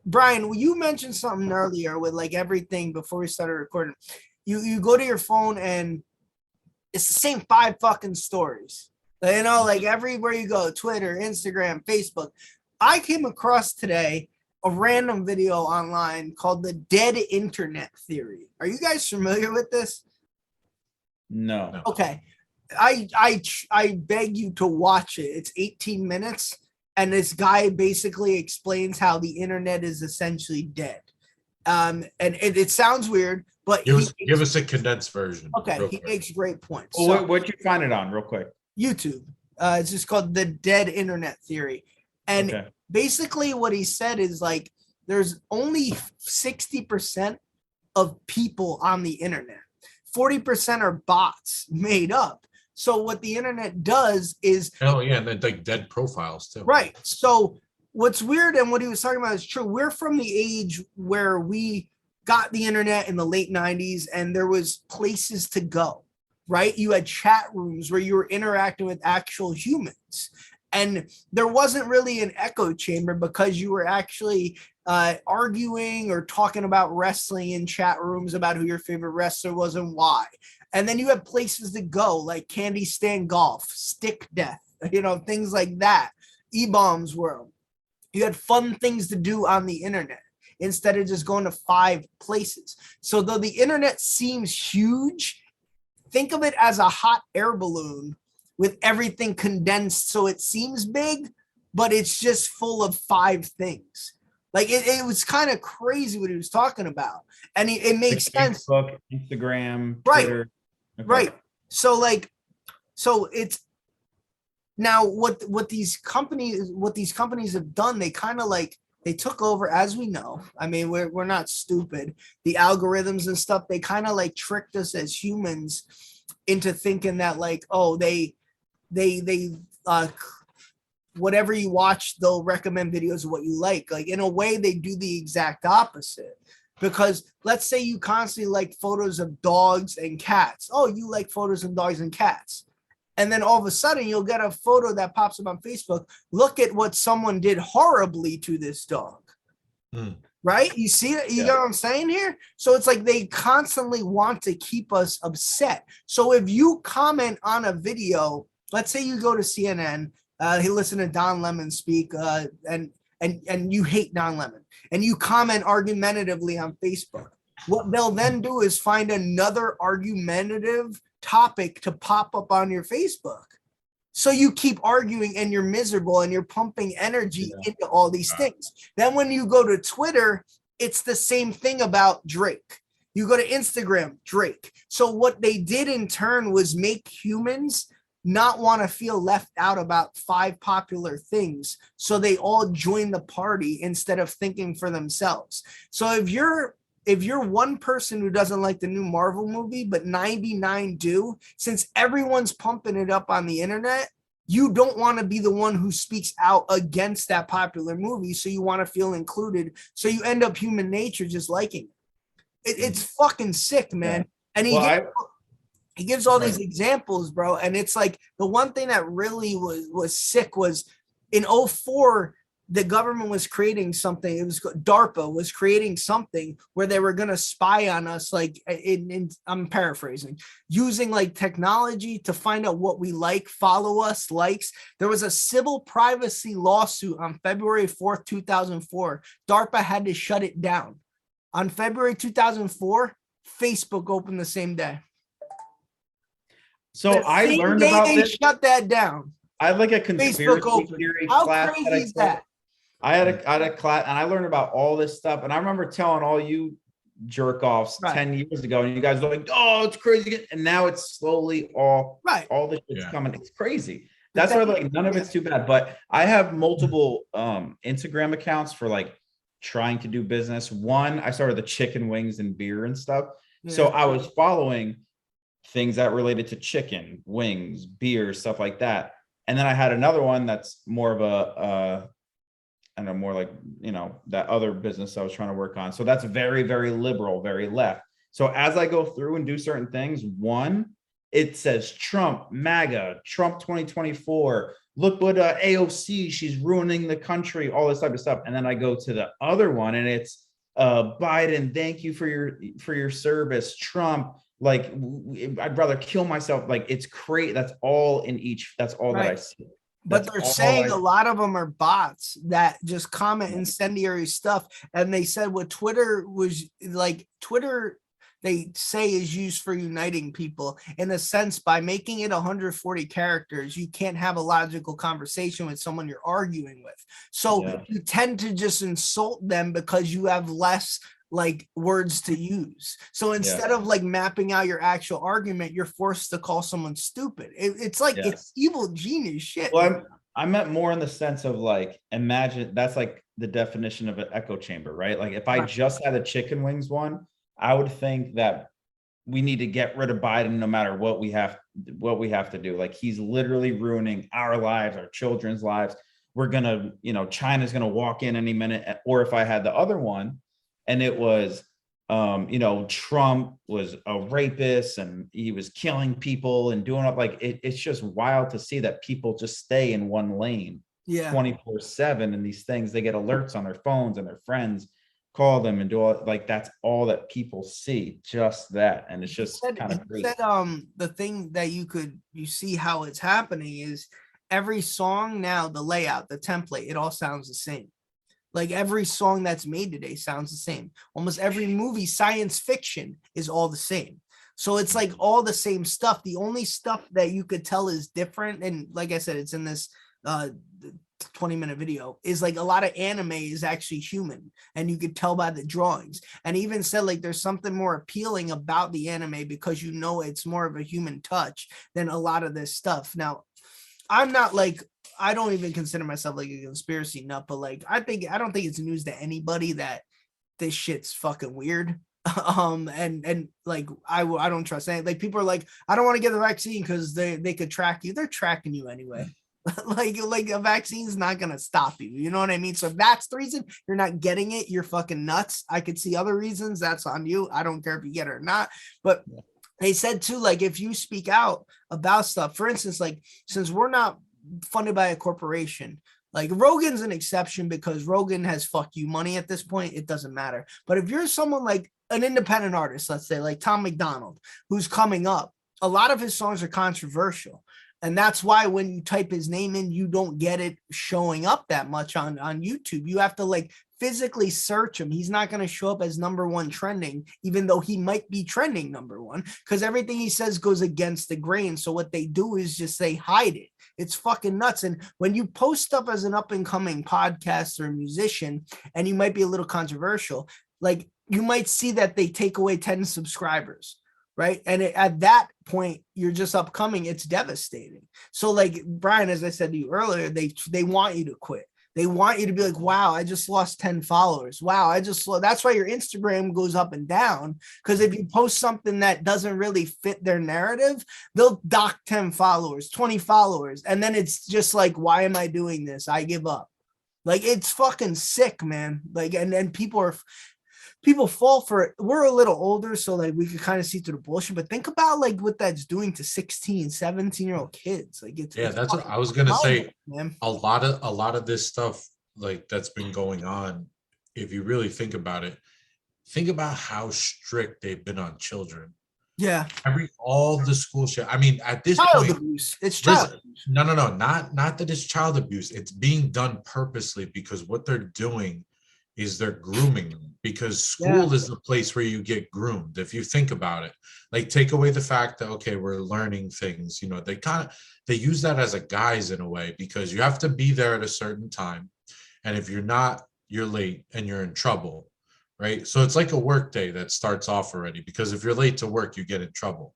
Brian, you mentioned something earlier with like everything before we started recording. You go to your phone and it's the same five fucking stories. You know, like everywhere you go, Twitter, Instagram, Facebook. I came across today a random video online called the dead internet theory. Are you guys familiar with this? No. Okay. I beg you to watch it. It's 18 minutes and this guy basically explains how the internet is essentially dead. And it sounds weird, but give us a condensed version. Okay, he makes great points. Well, so, what'd you find it on real quick? YouTube. It's just called the dead internet theory. And basically what he said is like there's only 60% of people on the internet. 40% are bots made up. So what the internet does is and then like dead profiles too. Right. So what's weird and what he was talking about is true. We're from the age where we got the internet in the late 90s and there was places to go, right? You had chat rooms where you were interacting with actual humans. And there wasn't really an echo chamber because you were actually arguing or talking about wrestling in chat rooms about who your favorite wrestler was and why. And then you have places to go like Candy Stand Golf, Stick Death, you know, things like that. E-Bombs World. You had fun things to do on the internet instead of just going to 5 places. So though the internet seems huge, think of it as a hot air balloon with everything condensed so it seems big, but it's just full of 5 things. Like it was kind of crazy what he was talking about. And it makes sense. Facebook, Instagram, right, Twitter. Okay. Right. So like, so it's now what these companies have done, they kind of like, they took over, as we know. I mean, we're not stupid. The algorithms and stuff, they kind of like tricked us as humans into thinking that like, oh, they whatever you watch, they'll recommend videos of what you like. Like in a way, they do the exact opposite. Because let's say you constantly like photos of dogs and cats. Oh, you like photos of dogs and cats. And then all of a sudden you'll get a photo that pops up on Facebook. Look at what someone did horribly to this dog. Right? You see it? You know what I'm saying here? So it's like they constantly want to keep us upset. So if you comment on a video, let's say you go to CNN, he listen to Don Lemon speak, and you hate Don Lemon, and you comment argumentatively on Facebook. What they'll then do is find another argumentative topic to pop up on your Facebook. So you keep arguing and you're miserable and you're pumping energy into all these things. Then when you go to Twitter, it's the same thing about Drake. You go to Instagram, Drake. So what they did in turn was make humans not want to feel left out about 5 popular things. So they all join the party instead of thinking for themselves. So if you're one person who doesn't like the new Marvel movie, but 99 do, since everyone's pumping it up on the internet, you don't want to be the one who speaks out against that popular movie. So you want to feel included. So you end up human nature just liking it. It's fucking sick, man. And he gives all these examples, bro. And it's like the one thing that really was sick was in 2004, the government was creating something. It was DARPA was creating something where they were going to spy on us. Like I'm paraphrasing, using like technology to find out what we like, follow us, likes. There was a civil privacy lawsuit on February 4th, 2004. DARPA had to shut it down. On February 2004, Facebook opened the same day. So I learned about this. Shut that down. I had like a conspiracy theory class. How crazy is that? I had a class and I learned about all this stuff. And I remember telling all you jerk offs 10 years ago, and you guys were like, oh, it's crazy. And now it's slowly all this shit's coming. It's crazy. That's why like none of it's too bad. But I have multiple Instagram accounts for like trying to do business. One, I started the chicken wings and beer and stuff. So I was following things that related to chicken, wings, beer, stuff like that. And then I had another one that's more of a and I'm more like, you know, that other business I was trying to work on. So that's very, very liberal, very left. So as I go through and do certain things, one, it says Trump, MAGA, Trump 2024. Look what AOC, she's ruining the country, all this type of stuff. And then I go to the other one and it's Biden, thank you for your service. Trump, like I'd rather kill myself. Like it's crazy. That's all in each. That's all that I see. But they're saying a lot of them are bots that just comment incendiary stuff. And they said what Twitter was like, Twitter, they say is used for uniting people in a sense. By making it 140 characters, you can't have a logical conversation with someone you're arguing with. So you tend to just insult them because you have less like words to use. So instead of like mapping out your actual argument, you're forced to call someone stupid. It's like it's evil genius shit. Well, I meant more in the sense of like, imagine that's like the definition of an echo chamber, right? Like if I just had a chicken wings one, I would think that we need to get rid of Biden no matter what we have to do. Like he's literally ruining our lives, our children's lives. We're gonna, China's gonna walk in any minute. Or if I had the other one and it was Trump was a rapist and he was killing people and doing it, like it's just wild to see that people just stay in one lane 24/7. And these things, they get alerts on their phones and their friends call them and do all, like that's all that people see, just that. And it's just kind of great. The thing that you see how it's happening is every song now, the layout, the template, it all sounds the same. Like every song that's made today sounds the same. Almost every movie, science fiction, is all the same. So it's like all the same stuff. The only stuff that you could tell is different, and like I said, it's in this 20-minute video, is like a lot of anime is actually human, and you could tell by the drawings. And even said like there's something more appealing about the anime because it's more of a human touch than a lot of this stuff. Now, I'm not like, I don't even consider myself like a conspiracy nut, but like I don't think it's news to anybody that this shit's fucking weird. And like I don't trust any, like people are like, I don't want to get the vaccine because they could track you. They're tracking you anyway. like a vaccine's not gonna stop you, you know what I mean? So if that's the reason you're not getting it, you're fucking nuts. I could see other reasons, that's on you. I don't care if you get it or not. But they said too, like if you speak out about stuff, for instance, like since we're not funded by a corporation, like Rogan's an exception because Rogan has fuck you money at this point, it doesn't matter. But if you're someone like an independent artist, let's say like Tom McDonald, who's coming up, a lot of his songs are controversial. And that's why when you type his name in, you don't get it showing up that much on YouTube. You have to like physically search him. He's not going to show up as #1 trending, even though he might be trending #1, because everything he says goes against the grain. So what they do is just say, hide it. It's fucking nuts. And when you post stuff as an up and coming podcaster or musician, and you might be a little controversial, like you might see that they take away 10 subscribers. Right. And at that point, you're just upcoming. It's devastating. So like Brian, as I said to you earlier, they want you to quit. They want you to be like, wow, I just lost 10 followers. Wow, that's why your Instagram goes up and down. Because if you post something that doesn't really fit their narrative, they'll dock 10 followers, 20 followers. And then it's just like, why am I doing this? I give up. Like, it's fucking sick, man. Like, and people fall for it. We're a little older, so like we could kind of see through the bullshit, but think about like what that's doing to 16, 17-year-old kids. Like it's that's what I was gonna say, man. A lot of this stuff like that's been going on, if you really think about it, think about how strict they've been on children. Yeah. All the school shit. I mean, at this child point, abuse. It's child abuse. No, not that it's child abuse. It's being done purposely, because what they're doing is they're grooming them, because school is the place where you get groomed. If you think about it, like take away the fact that, okay, we're learning things, they use that as a guise in a way, because you have to be there at a certain time. And if you're not, you're late and you're in trouble, right? So it's like a work day that starts off already, because if you're late to work, you get in trouble,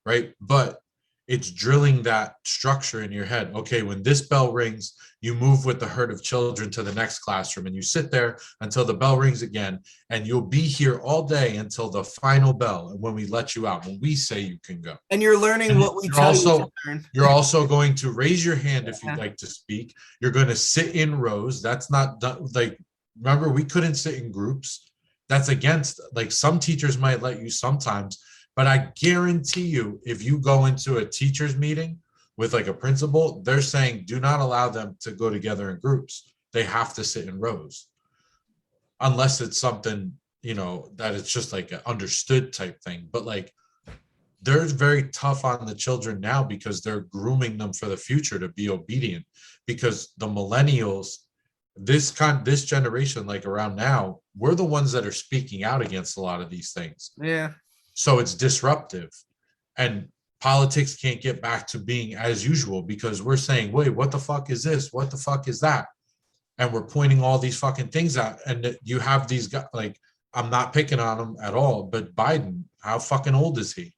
right? But it's drilling that structure in your head. Okay, when this bell rings, you move with the herd of children to the next classroom, and you sit there until the bell rings again, and you'll be here all day until the final bell, and when we let you out, when we say you can go. And you're learning what we tell you to learn. You're also going to raise your hand if you'd like to speak. You're going to sit in rows. That's not done. Like, remember, we couldn't sit in groups. That's against, like, some teachers might let you sometimes, But I guarantee you, if you go into a teacher's meeting with like a principal, they're saying do not allow them to go together in groups. They have to sit in rows. Unless it's something, you know, that it's just like an understood type thing. But like, they're very tough on the children now because they're grooming them for the future to be obedient. Because the millennials, this generation, like around now, we're the ones that are speaking out against a lot of these things. Yeah. So it's disruptive, and politics can't get back to being as usual because we're saying, wait, what the fuck is this? What the fuck is that? And we're pointing all these fucking things out. And you have these guys, like, I'm not picking on him at all, but Biden, how fucking old is he?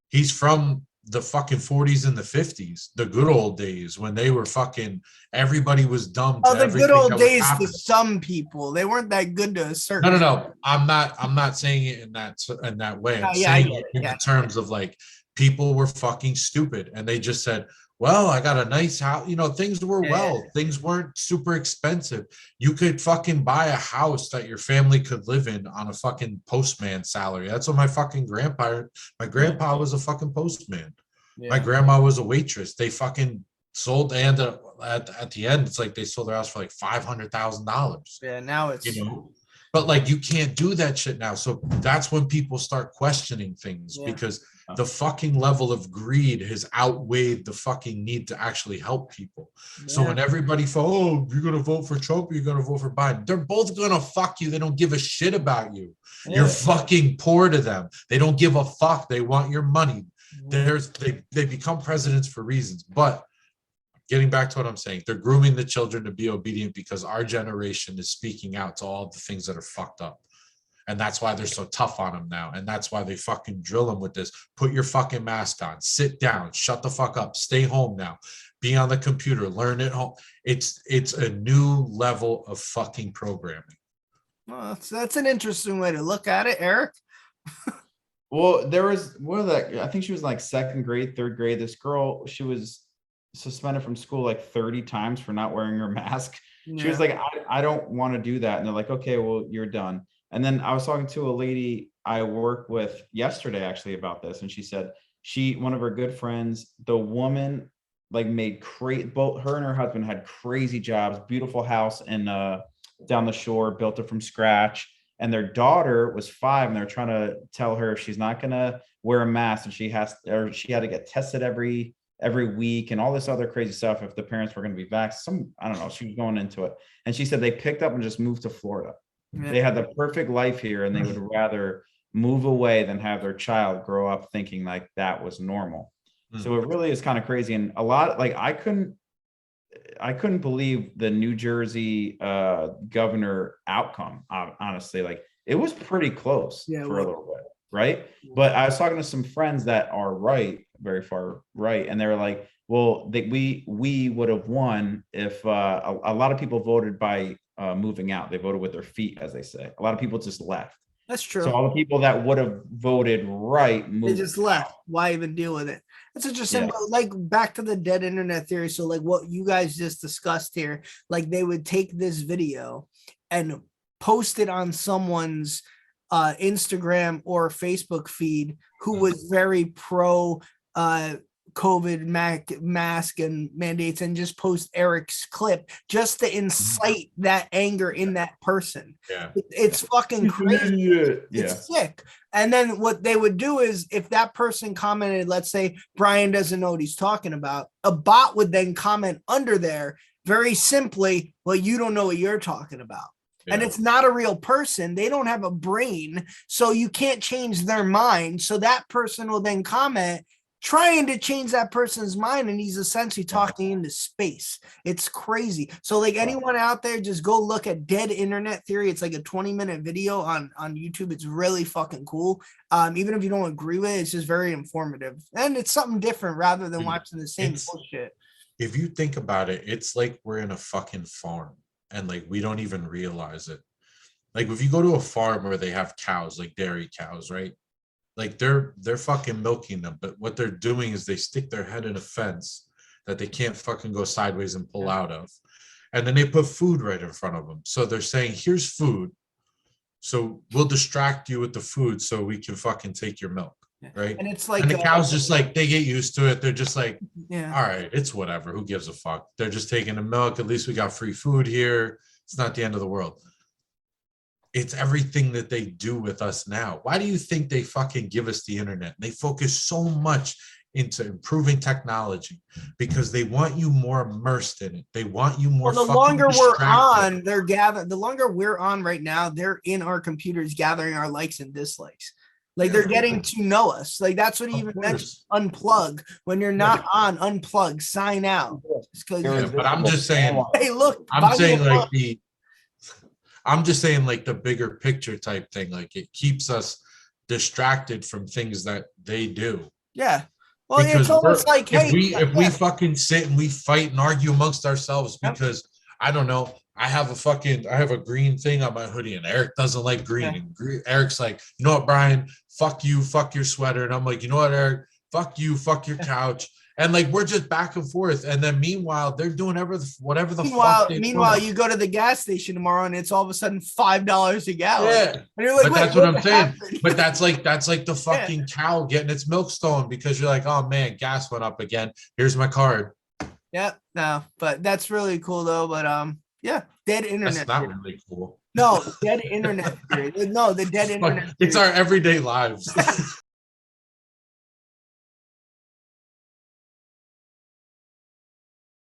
He's from the fucking 40s and the 50s, the good old days when they were fucking, everybody was dumb to the everything good old that was days to happening. some people. They weren't that good to a certain. No. I'm not saying it in that way. I'm Yeah, saying it in the terms of like, people were fucking stupid and they just said, well, I got a nice house. You know, things were things weren't super expensive. You could fucking buy a house that your family could live in on a fucking postman salary. That's what my grandpa was a fucking postman. Yeah. My grandma was a waitress. They fucking sold, and at the end, it's like they sold their house for like $500,000. Yeah, now it's, you know, but like you can't do that shit now. So that's when people start questioning things because the fucking level of greed has outweighed the fucking need to actually help people. So when everybody you're going to vote for Trump, or you're going to vote for Biden, they're both going to fuck you. They don't give a shit about you. You're fucking poor to them. They don't give a fuck. They want your money. They become presidents for reasons. But getting back to what I'm saying, they're grooming the children to be obedient because our generation is speaking out to all the things that are fucked up. And that's why they're so tough on them now. And that's why they fucking drill them with this. Put your fucking mask on, sit down, shut the fuck up, stay home now, be on the computer, learn at home. It's a new level of fucking programming. Well, that's an interesting way to look at it, Eric. Well, there was I think she was like second grade, third grade. This girl, she was suspended from school like 30 times for not wearing her mask. She was like, I don't want to do that. And they're like, okay, well, you're done. And then I was talking to a lady I work with yesterday actually about this. And she said one of her good friends, the woman like made both her and her husband had crazy jobs, beautiful house in down the shore, built it from scratch. And their daughter was 5 and they're trying to tell her if she's not going to wear a mask and she had to get tested every week and all this other crazy stuff if the parents were going to be vaccinated. I don't know, she was going into it. And she said they picked up and just moved to Florida. They had the perfect life here and they would rather move away than have their child grow up thinking like that was normal. So it really is kind of crazy. And a lot, like I couldn't believe the New Jersey governor outcome, honestly. Like it was pretty close for a little bit, right? But I was talking to some friends that are very far right, and they were like, well, we would have won if a lot of people voted by moving out. They voted with their feet, as they say. A lot of people just left. That's true. So all the people that would have voted right moved. They just left. Why even deal with it? It's interesting, but like back to the dead internet theory. So like what you guys just discussed here, like they would take this video and post it on someone's Instagram or Facebook feed who was very pro COVID mask and mandates and just post Eric's clip just to incite that anger in that person. It's fucking crazy. It's sick. And then what they would do is if that person commented, let's say Brian doesn't know what he's talking about, a bot would then comment under there very simply, well, you don't know what you're talking about. And it's not a real person. They don't have a brain, so you can't change their mind. So that person will then comment trying to change that person's mind, and he's essentially talking into space. It's crazy. So like anyone out there, just go look at Dead Internet Theory. It's like a 20-minute video on YouTube. It's really fucking cool. Even if you don't agree with it, it's just very informative. And it's something different rather than watching the same bullshit. If you think about it, it's like we're in a fucking farm and like we don't even realize it. Like if you go to a farm where they have cows, like dairy cows, right? Like they're fucking milking them, but what they're doing is they stick their head in a fence that they can't fucking go sideways and pull out of. And then they put food right in front of them. So they're saying, here's food. So we'll distract you with the food so we can fucking take your milk. Right. And it's like, and the cows just like, they get used to it. They're just like, yeah, all right, it's whatever. Who gives a fuck? They're just taking the milk. At least we got free food here. It's not the end of the world. It's everything that they do with us now. Why do you think they fucking give us the internet? They focus so much into improving technology because they want you more immersed in it. They want you more. Well, the longer we're on, they're gathering. The longer we're on right now, they're in our computers gathering our likes and dislikes. Like they're getting to know us. Like that's what he even mentioned. Unplug when you're not on. Unplug. Sign out. Yeah, but I'm just saying. Hey, look. I'm saying like the. I'm just saying like the bigger picture type thing. Like it keeps us distracted from things that they do. Yeah. Well, because it's almost like, hey, if we fucking sit and we fight and argue amongst ourselves because I don't know. I have a green thing on my hoodie and Eric doesn't like green. And Eric's like, you know what, Brian, fuck you, fuck your sweater. And I'm like, you know what, Eric, fuck you, fuck your couch. And like, we're just back and forth. And then meanwhile, they're doing whatever the fuck. Meanwhile, you go to the gas station tomorrow and it's all of a sudden $5 a gallon. Yeah. And you're like, but that's what I'm saying. Happened? But that's like the fucking cow getting its milk stolen because you're like, oh man, gas went up again. Here's my card. Yeah, no, but that's really cool though. But yeah, dead internet. That's not really cool. No, dead internet. No, the dead internet. It's our everyday lives.